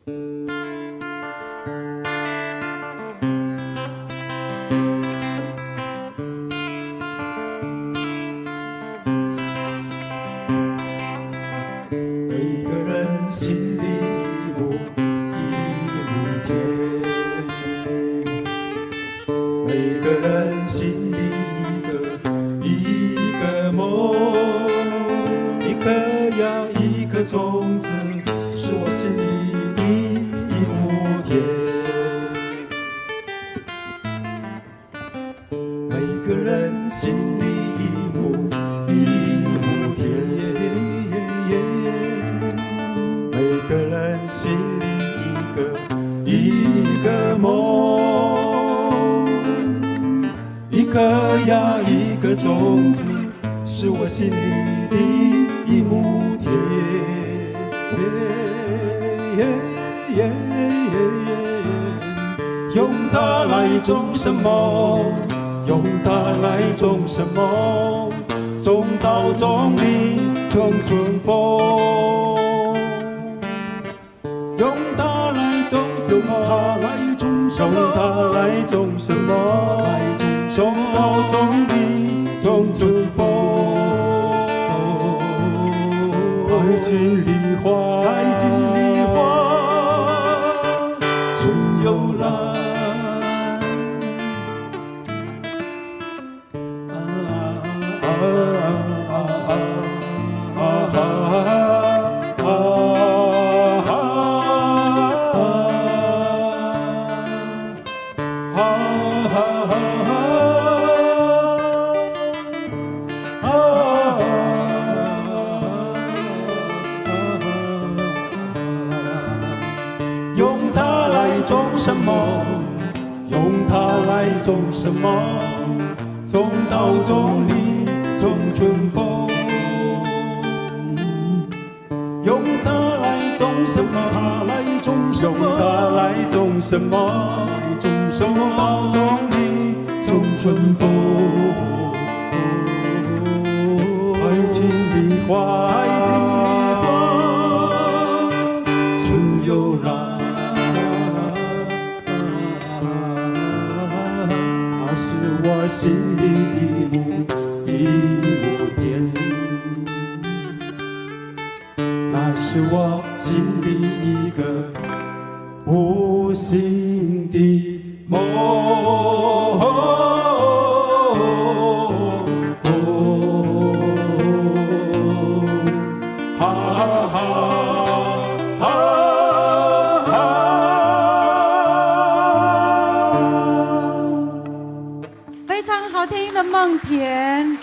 每个人心里一亩田，每个人心里一个梦，一颗呀一颗种子，是我心里的一亩田。每个人心里一亩田。每个人心里一个梦，一颗呀一颗种子，是我心里的一亩田。用它来种什么？用它来种什么？种稻种林种春风。用它来种什么？种它来种什么？种稻种地种春风。爱尽梨花，爱尽梨花，春又来。用它来种什么？用它来种什么？种稻种梨种春风。用它来种什么？用它来种什么？种稻种梨种春风。爱尽梨花，爱尽梨花，春又来。那是我心里一亩田，那是我心里一个不醒的梦。非常好听的梦田。